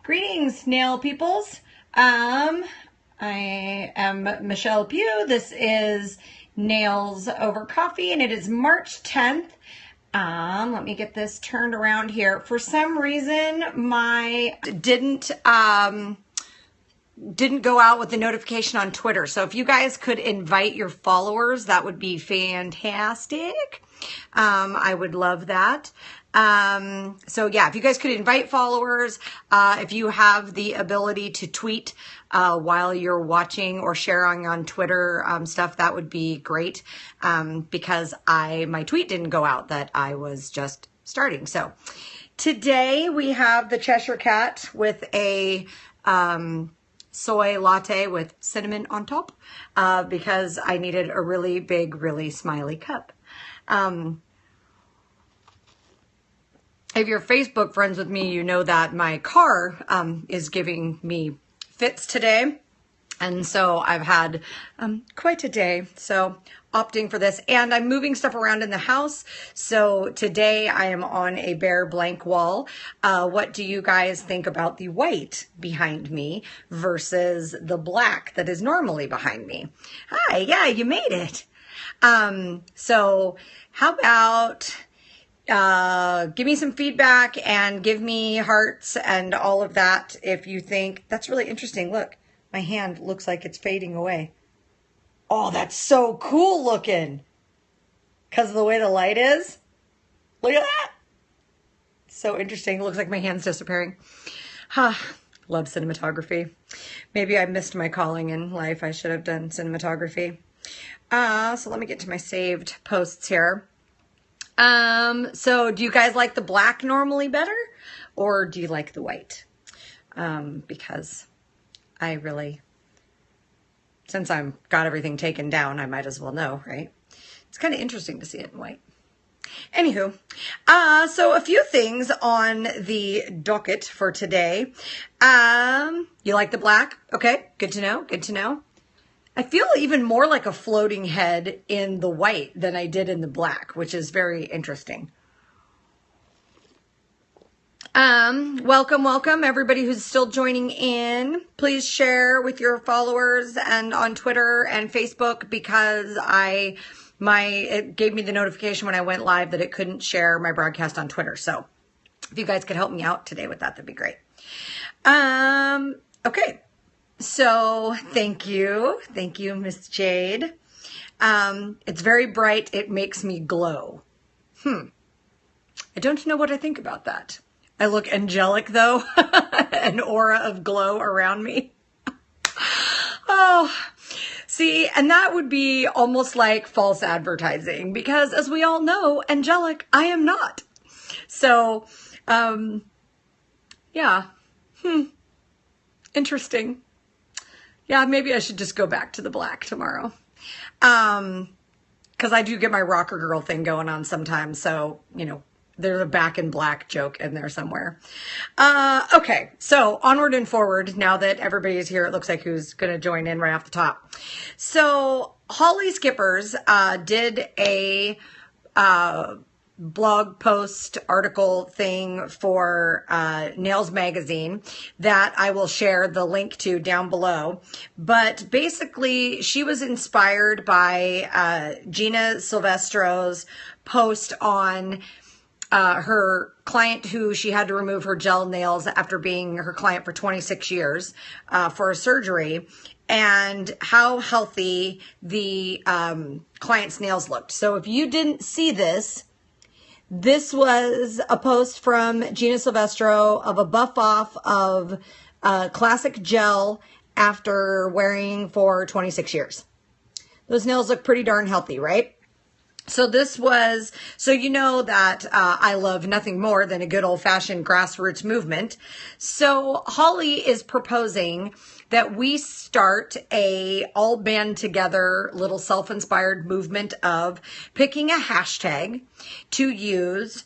Greetings, nail peoples. I am Michelle Pugh. This is Nails Over Coffee, and it is March 10th. Let me get this turned around here. For some reason, my didn't go out with the notification on Twitter. So if you guys could invite your followers, that would be fantastic. I would love that. So yeah, if you guys could invite followers, if you have the ability to tweet while you're watching or sharing on Twitter stuff, that would be great, because my tweet didn't go out that I was just starting. So today we have the Cheshire Cat with a soy latte with cinnamon on top, because I needed a really big, really smiley cup. If you're Facebook friends with me, you know that my car is giving me fits today. And so I've had quite a day. So opting for this, and I'm moving stuff around in the house. So today I am on a bare blank wall. What do you guys think about the white behind me versus the black that is normally behind me? Hi, yeah, you made it. So how about give me some feedback and give me hearts and all of that if you think that's really interesting. Look, my hand looks like it's fading away. Oh, that's so cool looking because of the way the light is. Look at that. So interesting. It looks like my hand's disappearing. Love cinematography. Maybe I missed my calling in life. I should have done cinematography. So let me get to my saved posts here. So do you guys like the black normally better, or do you like the white? Because I really, since I've got everything taken down, I might as well know, right? It's kind of interesting to see it in white. Anywho, so a few things on the docket for today. You like the black? Okay, good to know, good to know. I feel even more like a floating head in the white than I did in the black, which is very interesting. Welcome everybody who's still joining in. Please share with your followers and on Twitter and Facebook, because it gave me the notification when I went live that it couldn't share my broadcast on Twitter. So if you guys could help me out today with that, that'd be great. Okay. So thank you, Miss Jade. It's very bright. It makes me glow. I don't know what I think about that. I look angelic though, an aura of glow around me. Oh, see, and that would be almost like false advertising, because as we all know, angelic, I am not. So, yeah, interesting. Yeah, maybe I should just go back to the black tomorrow. Because I do get my rocker girl thing going on sometimes. So, you know, there's a back in black joke in there somewhere. Okay, so onward and forward, now that everybody's here, it looks like who's going to join in right off the top. So Holly Skippers did a blog post article thing for Nails Magazine that I will share the link to down below. But basically, she was inspired by Gina Silvestro's post on her client who she had to remove her gel nails after being her client for 26 years for a surgery, and how healthy the client's nails looked. So if you didn't see this, this was a post from Gina Silvestro of a buff off of classic gel after wearing for 26 years. Those nails look pretty darn healthy, right? So this was, so you know that I love nothing more than a good old-fashioned grassroots movement. So Holly is proposing that we start a all band together little self-inspired movement of picking a hashtag to use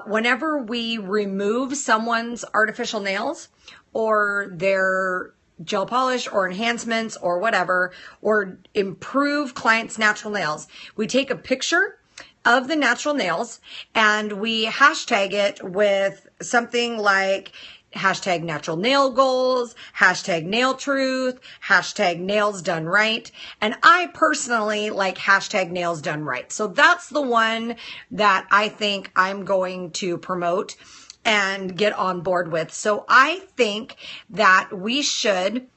whenever we remove someone's artificial nails or their gel polish or enhancements or whatever, or improve clients' natural nails. We take a picture of the natural nails and we hashtag it with something like hashtag natural nail goals, hashtag nail truth, hashtag nails done right. And I personally like hashtag nails done right. So that's the one that I think I'm going to promote and get on board with. So I think that we should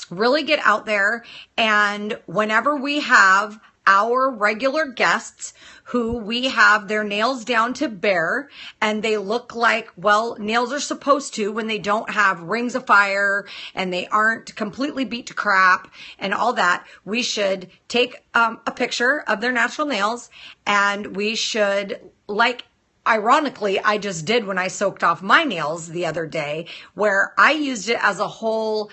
really get out there, and whenever we have our regular guests who we have their nails down to bare and they look like, well, nails are supposed to when they don't have rings of fire and they aren't completely beat to crap and all that, we should take a picture of their natural nails, and we should, like, ironically, I just did when I soaked off my nails the other day, where I used it as a whole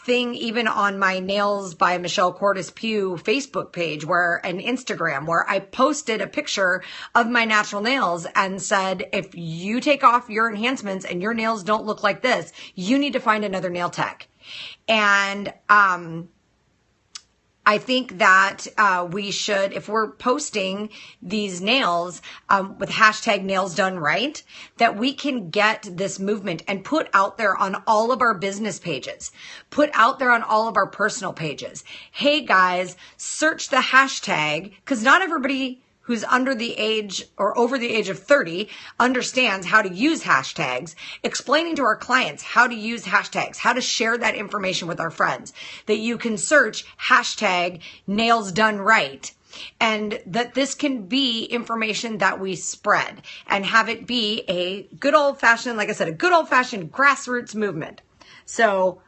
thing, even on my Nails by Michelle Cordes Pugh Facebook page and Instagram, where I posted a picture of my natural nails and said, if you take off your enhancements and your nails don't look like this, you need to find another nail tech. And I think that we should, if we're posting these nails with hashtag nails done right, that we can get this movement and put out there on all of our business pages, put out there on all of our personal pages. Hey guys, search the hashtag, because not everybody who's under the age or over the age of 30 understands how to use hashtags, explaining to our clients how to use hashtags, how to share that information with our friends, that you can search hashtag nails done right, and that this can be information that we spread and have it be a good old fashioned, like I said, a good old fashioned grassroots movement. So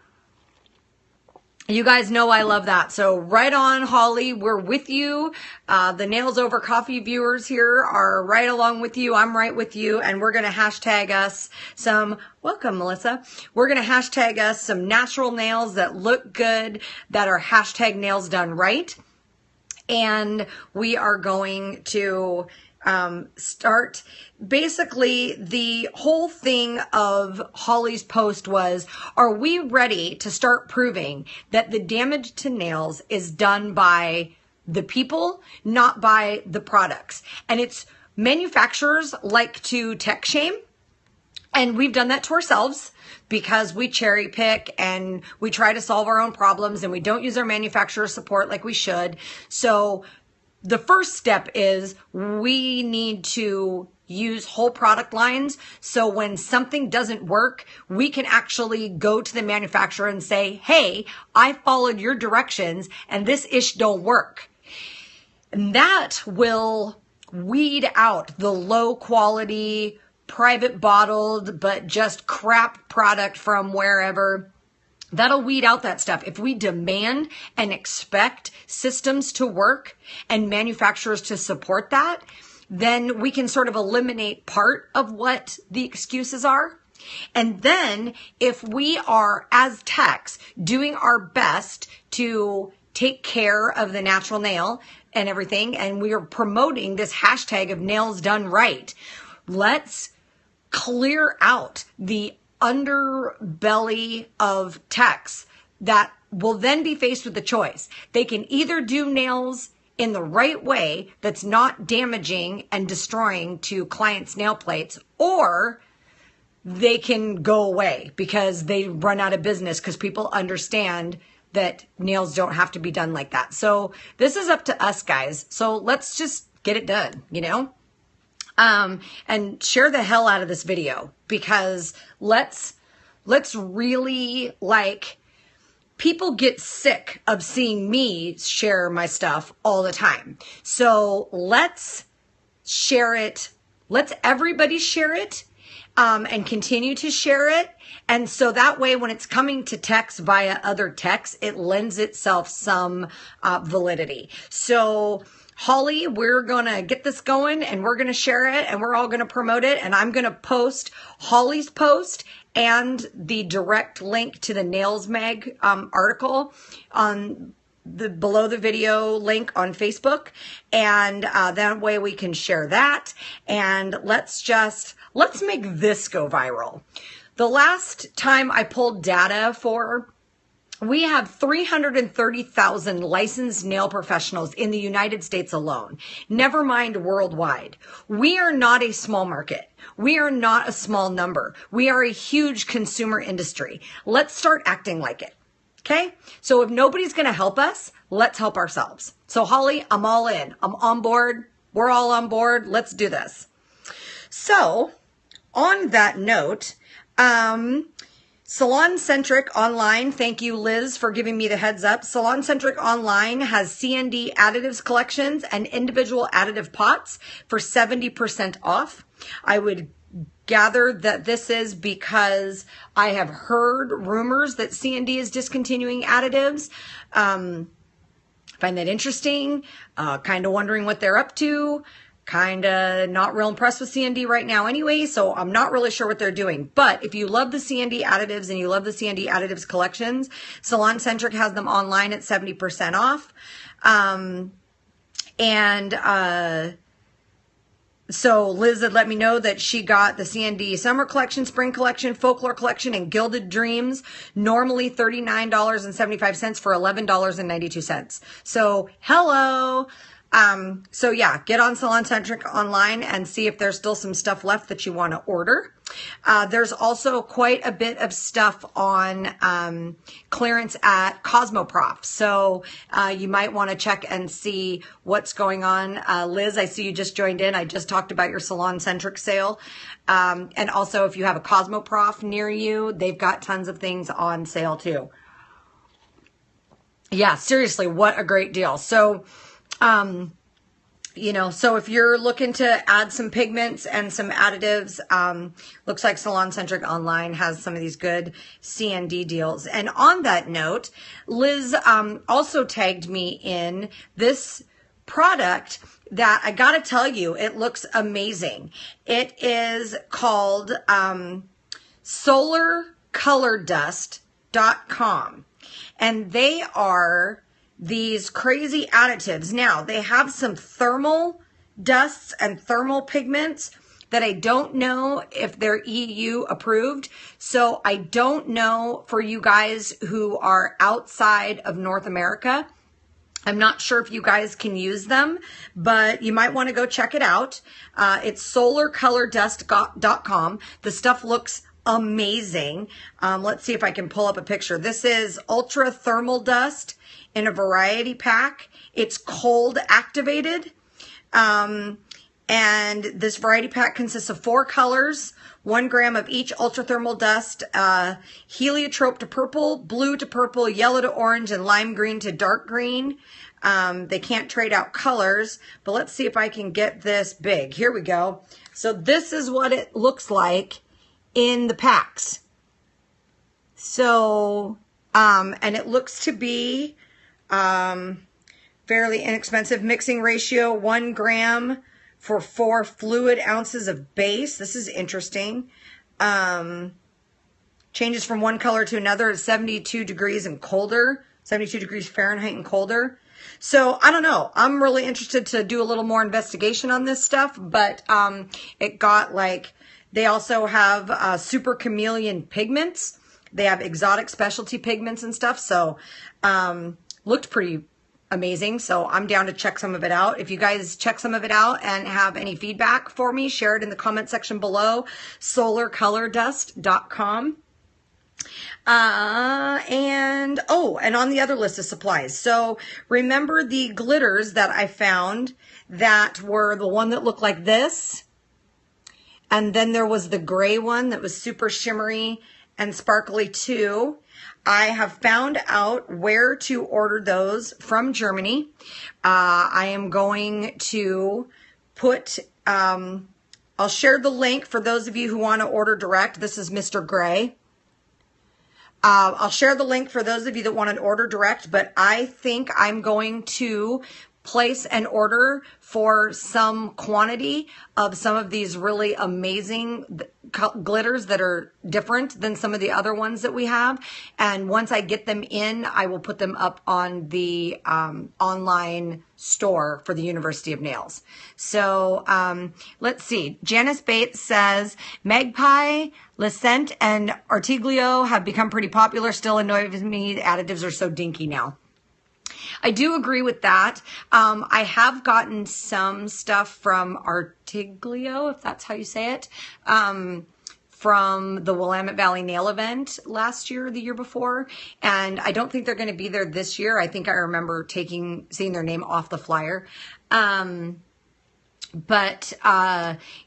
you guys know I love that. So right on, Holly, we're with you. The Nails Over Coffee viewers here are right along with you. I'm right with you. And we're going to hashtag us some, welcome, Melissa. We're going to hashtag us some natural nails that look good, that are hashtag nails done right. And we are going to start. Basically, the whole thing of Holly's post was, are we ready to start proving that the damage to nails is done by the people, not by the products? And it's manufacturers like to tech shame. And we've done that to ourselves because we cherry pick and we try to solve our own problems and we don't use our manufacturer support like we should. So the first step is we need to use whole product lines. So when something doesn't work, we can actually go to the manufacturer and say, hey, I followed your directions and this ish don't work. And that will weed out the low quality, private bottled, but just crap product from wherever. That'll weed out that stuff. If we demand and expect systems to work and manufacturers to support that, then we can sort of eliminate part of what the excuses are. And then if we are, as techs, doing our best to take care of the natural nail and everything, and we are promoting this hashtag of nails done right, let's clear out the underbelly of techs that will then be faced with the choice. They can either do nails in the right way that's not damaging and destroying to clients' nail plates, or they can go away because they run out of business because people understand that nails don't have to be done like that. So this is up to us, guys. So let's just get it done, you know? And share the hell out of this video, because let's really, like, people get sick of seeing me share my stuff all the time. So let's share it. Let's everybody share it, and continue to share it. And so that way, when it's coming to text via other texts, it lends itself some validity. So Holly, we're going to get this going and we're going to share it and we're all going to promote it. And I'm going to post Holly's post and the direct link to the Nails Mag article on the below the video link on Facebook. And that way we can share that. And let's make this go viral. The last time I pulled data for We have 330,000 licensed nail professionals in the United States alone, never mind worldwide. We are not a small market. We are not a small number. We are a huge consumer industry. Let's start acting like it. Okay? So if nobody's going to help us, let's help ourselves. So Holly, I'm all in. I'm on board. We're all on board. Let's do this. So on that note, Salon Centric Online, thank you, Liz, for giving me the heads up. Salon Centric Online has CND additives collections and individual additive pots for 70% off. I would gather that this is because I have heard rumors that CND is discontinuing additives. Find that interesting. Kind of wondering what they're up to. Kind of not real impressed with CND right now anyway, so I'm not really sure what they're doing. But if you love the CND additives and you love the CND additives collections, Salon Centric has them online at 70% off. So Liz had let me know that she got the CND Summer Collection, Spring Collection, Folklore Collection, and Gilded Dreams, normally $39.75 for $11.92. So hello. So yeah, get on Salon Centric Online and see if there's still some stuff left that you want to order. There's also quite a bit of stuff on clearance at Cosmoprof. So you might want to check and see what's going on. Liz, I see you just joined in. I just talked about your Salon Centric sale. And also if you have a Cosmoprof near you, they've got tons of things on sale too. Yeah, seriously, what a great deal. So, so if you're looking to add some pigments and some additives, looks like Salon Centric Online has some of these good CND deals. And on that note, Liz also tagged me in this product that I gotta tell you, it looks amazing. It is called solarcolordust.com, and they are these crazy additives. Now, they have some thermal dusts and thermal pigments that I don't know if they're EU approved. So I don't know for you guys who are outside of North America. I'm not sure if you guys can use them, but you might want to go check it out. It's solarcolordust.com. The stuff looks amazing. Let's see if I can pull up a picture. This is ultra thermal dust in a variety pack. It's cold activated. And this variety pack consists of 4 colors, 1 gram of each ultra thermal dust, heliotrope to purple, blue to purple, yellow to orange, and lime green to dark green. They can't trade out colors, but let's see if I can get this big. Here we go. So this is what it looks like in the packs. So, and it looks to be fairly inexpensive. Mixing ratio, 1 gram for 4 fluid ounces of base. This is interesting. Changes from one color to another at 72 degrees and colder, 72 degrees Fahrenheit and colder. So I don't know. I'm really interested to do a little more investigation on this stuff, but it got like, they also have super chameleon pigments. They have exotic specialty pigments and stuff. So looked pretty amazing. So I'm down to check some of it out. If you guys check some of it out and have any feedback for me, share it in the comment section below. solarcolordust.com. And on the other list of supplies. So remember the glitters that I found that were the one that looked like this? And then there was the gray one that was super shimmery and sparkly too. I have found out where to order those from Germany. I am going to put, I'll share the link for those of you who want to order direct. This is Mr. Gray. I'll share the link for those of you that want to order direct, but I think I'm going to place an order for some quantity of some of these really amazing glitters that are different than some of the other ones that we have. And once I get them in, I will put them up on the online store for the University of Nails. So let's see. Janice Bates says, Magpie, Lucent, and Artiglio have become pretty popular. Still annoys me. The additives are so dinky now. I do agree with that. I have gotten some stuff from Artiglio, if that's how you say it, from the Willamette Valley Nail Event last year, the year before. And I don't think they're going to be there this year. I think I remember seeing their name off the flyer.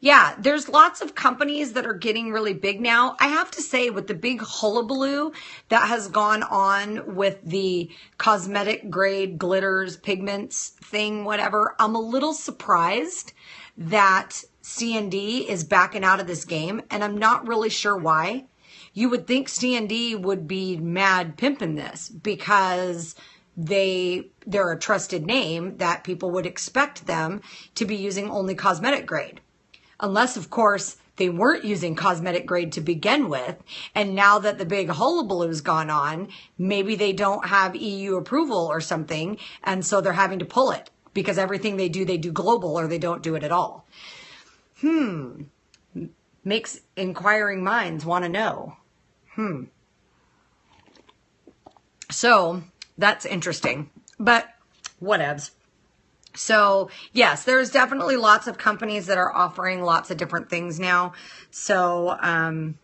Yeah, there's lots of companies that are getting really big now. I have to say, with the big hullabaloo that has gone on with the cosmetic grade glitters, pigments thing, whatever, I'm a little surprised that C&D is backing out of this game, and I'm not really sure why. You would think C&D would be mad pimping this because they're a trusted name that people would expect them to be using only cosmetic grade. Unless, of course, they weren't using cosmetic grade to begin with. And now that the big hullabaloo's gone on, maybe they don't have EU approval or something. And so they're having to pull it because everything they do global, or they don't do it at all. Makes inquiring minds want to know. So that's interesting, but whatevs. So yes, there's definitely lots of companies that are offering lots of different things now. So I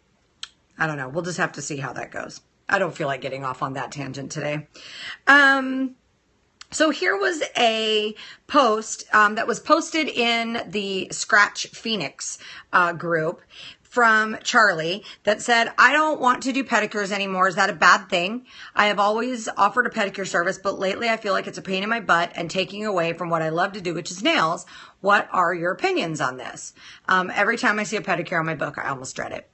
don't know. We'll just have to see how that goes. I don't feel like getting off on that tangent today. So here was a post that was posted in the Scratch Phoenix group from Charlie that said, I don't want to do pedicures anymore. Is that a bad thing? I have always offered a pedicure service, but lately I feel like it's a pain in my butt and taking away from what I love to do, which is nails. What are your opinions on this? Every time I see a pedicure on my book, I almost dread it.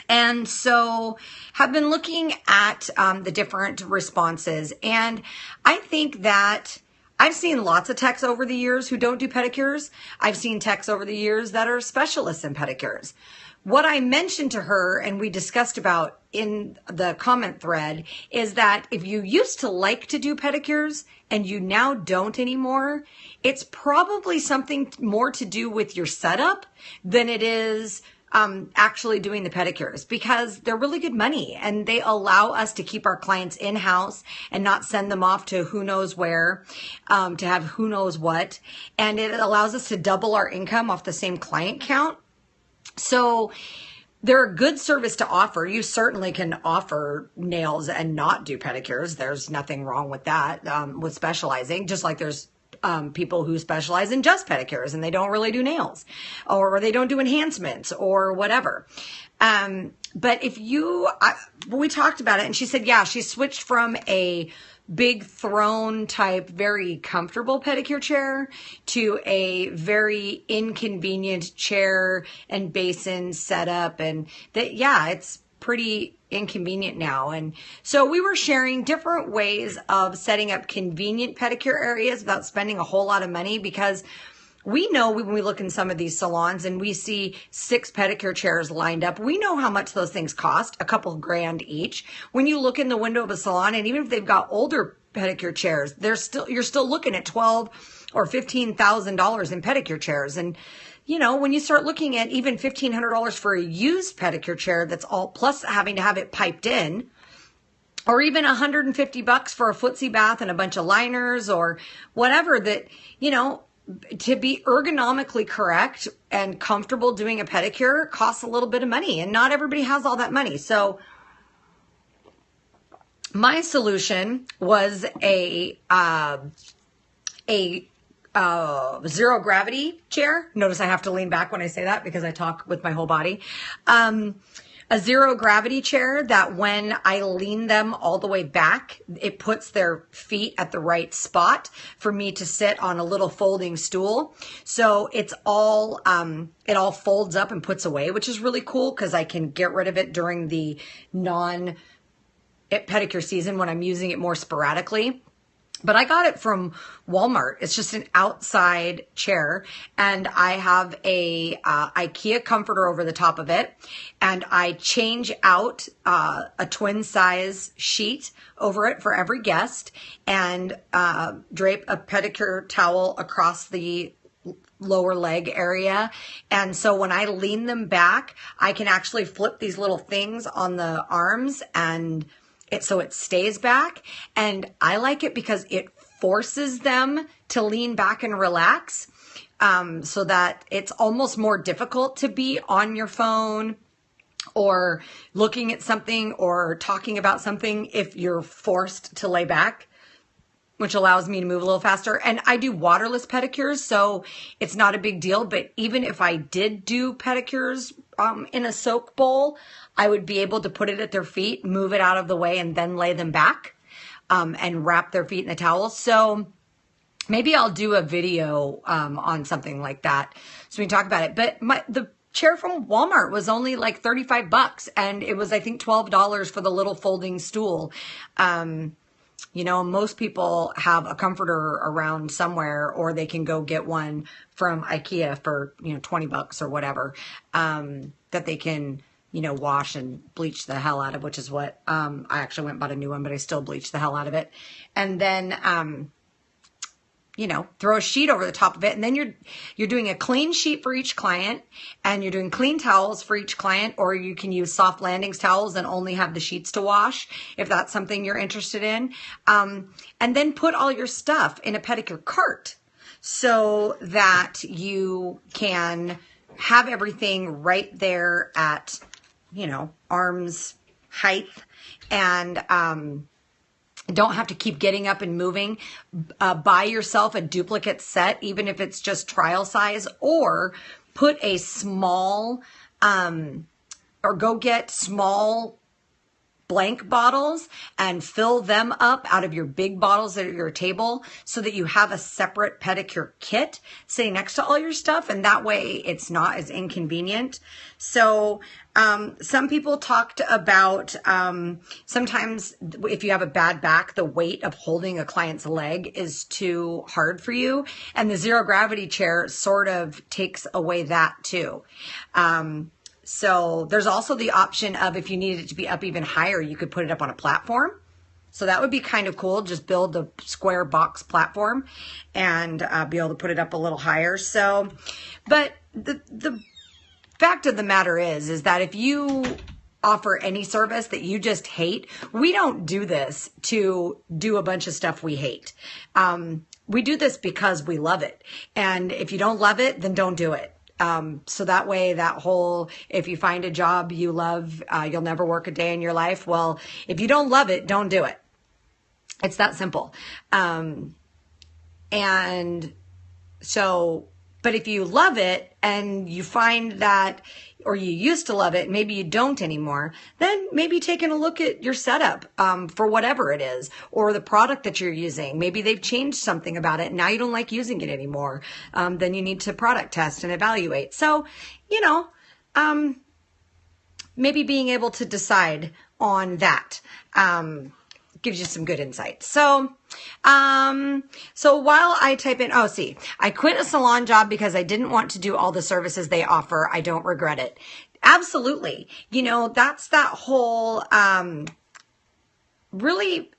And so have been looking at the different responses. And I think that I've seen lots of techs over the years who don't do pedicures. I've seen techs over the years that are specialists in pedicures. What I mentioned to her and we discussed about in the comment thread is that if you used to like to do pedicures and you now don't anymore, it's probably something more to do with your setup than it is actually doing the pedicures, because they're really good money and they allow us to keep our clients in-house and not send them off to who knows where, to have who knows what. And it allows us to double our income off the same client count. So they're a good service to offer. You certainly can offer nails and not do pedicures. There's nothing wrong with that, with specializing, just like there's people who specialize in just pedicures and they don't really do nails, or they don't do enhancements or whatever. But if we talked about it and she said, yeah, she switched from a big throne type, very comfortable pedicure chair to a very inconvenient chair and basin setup. And that, yeah, it's pretty inconvenient now. And so we were sharing different ways of setting up convenient pedicure areas without spending a whole lot of money, because we know when we look in some of these salons and we see 6 pedicure chairs lined up, we know how much those things cost, a couple of grand each. When you look in the window of a salon, and even if they've got older pedicure chairs, you're still looking at $12,000 or $15,000 in pedicure chairs. And you know, when you start looking at even $1,500 for a used pedicure chair that's all plus having to have it piped in, or even $150 for a footsie bath and a bunch of liners or whatever, that, you know, to be ergonomically correct and comfortable doing a pedicure costs a little bit of money, and not everybody has all that money. So my solution was a zero gravity chair. Notice I have to lean back when I say that because I talk with my whole body. A zero gravity chair that when I lean them all the way back, it puts their feet at the right spot for me to sit on a little folding stool. So it's all, it all folds up and puts away, which is really cool because I can get rid of it during the non-pedicure season when I'm using it more sporadically. But I got it from Walmart. It's just an outside chair, and I have a IKEA comforter over the top of it, and I change out a twin size sheet over it for every guest, and drape a pedicure towel across the lower leg area. And so when I lean them back, I can actually flip these little things on the arms, and so it stays back. And I like it because it forces them to lean back and relax, so that it's almost more difficult to be on your phone or looking at something or talking about something if you're forced to lay back, which allows me to move a little faster. And I do waterless pedicures, so it's not a big deal. But even if I did do pedicures in a soak bowl, I would be able to put it at their feet, move it out of the way, and then lay them back and wrap their feet in the towel. So maybe I'll do a video on something like that so we can talk about it. But the chair from Walmart was only like $35, and it was, I think, $12 for the little folding stool. You know, most people have a comforter around somewhere, or they can go get one from IKEA for, you know, $20 or whatever, that they can, you know, wash and bleach the hell out of, which is what, I actually went and bought a new one, but I still bleach the hell out of it. And then, you know, throw a sheet over the top of it. And then you're doing a clean sheet for each client, and you're doing clean towels for each client, or you can use soft landings towels and only have the sheets to wash if that's something you're interested in. And then put all your stuff in a pedicure cart so that you can have everything right there at, you know, arm's height, and, don't have to keep getting up and moving. Buy yourself a duplicate set, even if it's just trial size, or put a small, or go get small blank bottles and fill them up out of your big bottles at your table, so that you have a separate pedicure kit sitting next to all your stuff, and that way it's not as inconvenient. So some people talked about sometimes if you have a bad back, the weight of holding a client's leg is too hard for you, and the zero gravity chair sort of takes away that too. So there's also the option of, if you needed it to be up even higher, you could put it up on a platform. So that would be kind of cool. Just build a square box platform and be able to put it up a little higher. So, but the fact of the matter is that if you offer any service that you just hate, we don't do this to do a bunch of stuff we hate. We do this because we love it. And if you don't love it, then don't do it. So that way, that whole, if you find a job you love, you'll never work a day in your life. Well, if you don't love it, don't do it. It's that simple. And so, but if you love it and you find that, or you used to love it, maybe you don't anymore, then maybe taking a look at your setup, for whatever it is, or the product that you're using. Maybe they've changed something about it and now you don't like using it anymore. Then you need to product test and evaluate. So, you know, maybe being able to decide on that, gives you some good insight. So, so while I type in, I quit a salon job because I didn't want to do all the services they offer. I don't regret it. Absolutely. You know, that's that whole, really,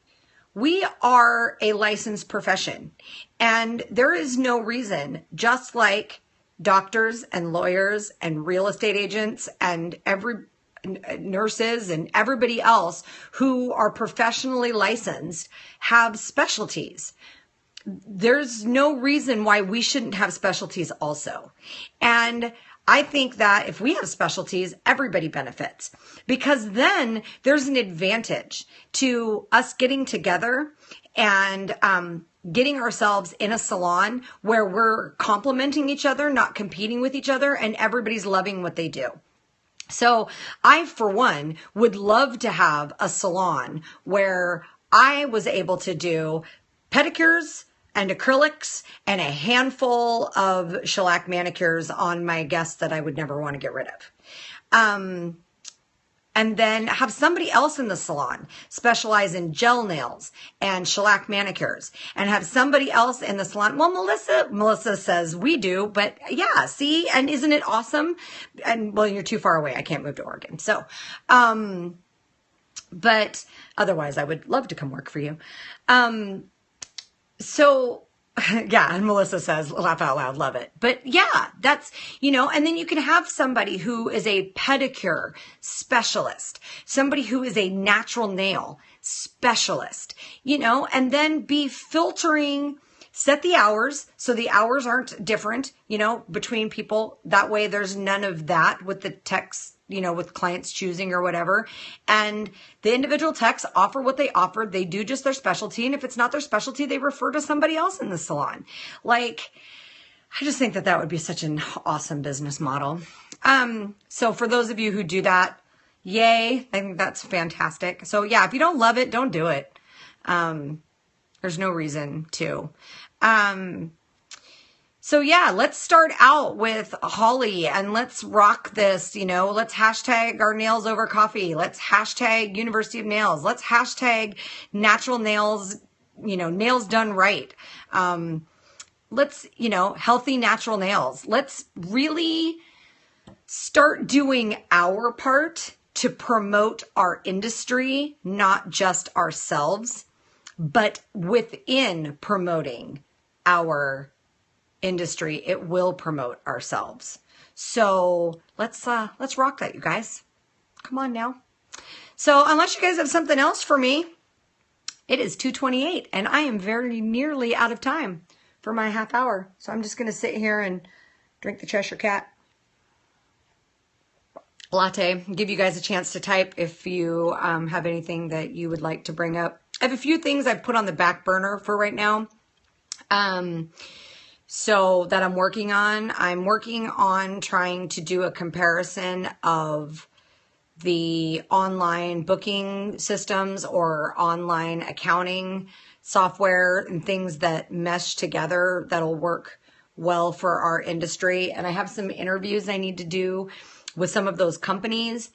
we are a licensed profession, and there is no reason, just like doctors and lawyers and real estate agents and nurses and everybody else who are professionally licensed have specialties. There's no reason why we shouldn't have specialties also. And I think that if we have specialties, everybody benefits, because then there's an advantage to us getting together and getting ourselves in a salon where we're complementing each other, not competing with each other, and everybody's loving what they do. So I, for one, would love to have a salon where I was able to do pedicures and acrylics and a handful of shellac manicures on my guests that I would never want to get rid of. And and then have somebody else in the salon specialize in gel nails and shellac manicures, and have somebody else in the salon. Well, Melissa says we do, but yeah, see, and isn't it awesome? And well, you're too far away. I can't move to Oregon. So, but otherwise I would love to come work for you. So yeah, and Melissa says, laugh out loud, love it. But yeah, that's, and then you can have somebody who is a pedicure specialist, somebody who is a natural nail specialist, and then be filtering, set the hours so the hours aren't different, between people. That way there's none of that with the techs, with clients choosing or whatever. And the individual techs offer what they offer. They do just their specialty. And if it's not their specialty, they refer to somebody else in the salon. Like, I just think that that would be such an awesome business model. So for those of you who do that, yay. I think that's fantastic. So yeah, if you don't love it, don't do it. There's no reason to. So yeah, let's start out with Holly and let's rock this, let's hashtag our nails over coffee. Let's hashtag University of Nails. Let's hashtag natural nails, nails done right. Let's, healthy natural nails. Let's really start doing our part to promote our industry, not just ourselves, but within promoting our industry, it will promote ourselves. So let's rock that, you guys. Come on now. So unless you guys have something else for me, it is 2:28 and I am very nearly out of time for my half hour. So I'm just going to sit here and drink the Cheshire Cat latte, give you guys a chance to type if you have anything that you would like to bring up. I have a few things I've put on the back burner for right now. So that I'm working on. I'm working on trying to do a comparison of the online booking systems or online accounting software and things that mesh together that'll work well for our industry. And I have some interviews I need to do with some of those companies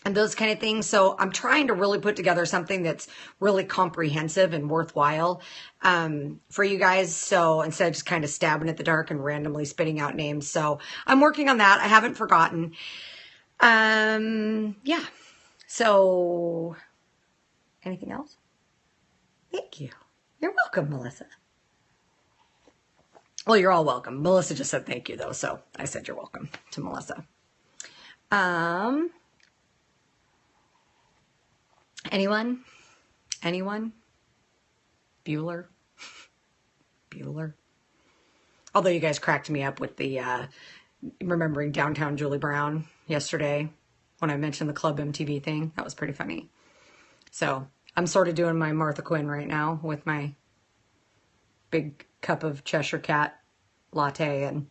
and those kind of things. So I'm trying to really put together something that's really comprehensive and worthwhile for you guys. So instead of just kind of stabbing at the dark and randomly spitting out names. So I'm working on that. I haven't forgotten. Yeah. So anything else? Thank you. You're welcome, Melissa. Well, you're all welcome. Melissa just said thank you though. So I said you're welcome to Melissa. Anyone? Bueller? Although you guys cracked me up with the, remembering Downtown Julie Brown yesterday when I mentioned the Club MTV thing. That was pretty funny. So I'm sort of doing my Martha Quinn right now with my big cup of Cheshire Cat latte and,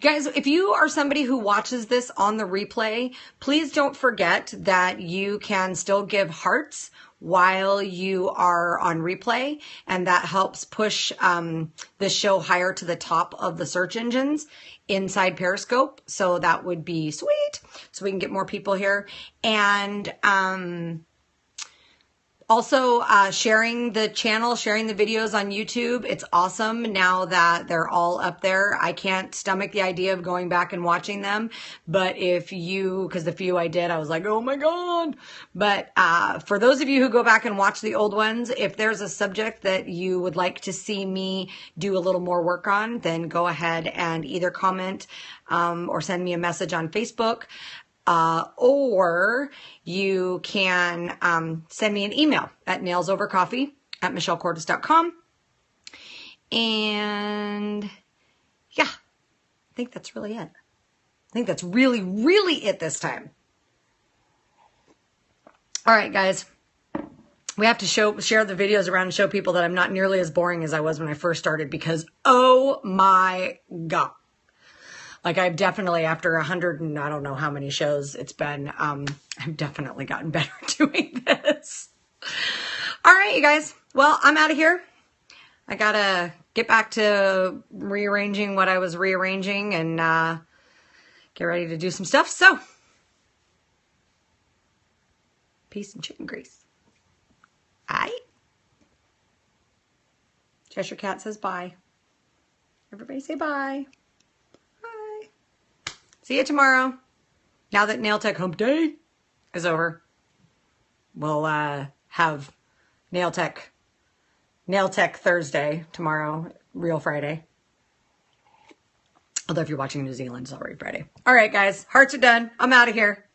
Guys, if you are somebody who watches this on the replay, please don't forget that you can still give hearts while you are on replay, and that helps push the show higher to the top of the search engines inside Periscope. So that would be sweet, so we can get more people here. And also, sharing the channel, sharing the videos on YouTube. It's awesome now that they're all up there. I can't stomach the idea of going back and watching them. But because the few I did, I was like, oh my God. But for those of you who go back and watch the old ones, if there's a subject that you would like to see me do a little more work on, then go ahead and either comment or send me a message on Facebook. Or you can send me an email at nailsovercoffee@michellecordes.com. And yeah, I think that's really it. I think that's really, really it this time. All right, guys. We have to share the videos around and show people that I'm not nearly as boring as I was when I first started, because oh my God. Like I've definitely, after 100 and I don't know how many shows it's been, I've definitely gotten better at doing this. All right, you guys. Well, I'm out of here. I gotta get back to rearranging what I was rearranging and get ready to do some stuff. So, peace and chicken grease. Aight. Cheshire Cat says bye. Everybody say bye. Bye. See you tomorrow. Now that Nail Tech Hump Day is over, we'll have Nail Tech Thursday tomorrow, real Friday. Although if you're watching New Zealand, it's already Friday. All right, guys, hearts are done. I'm out of here.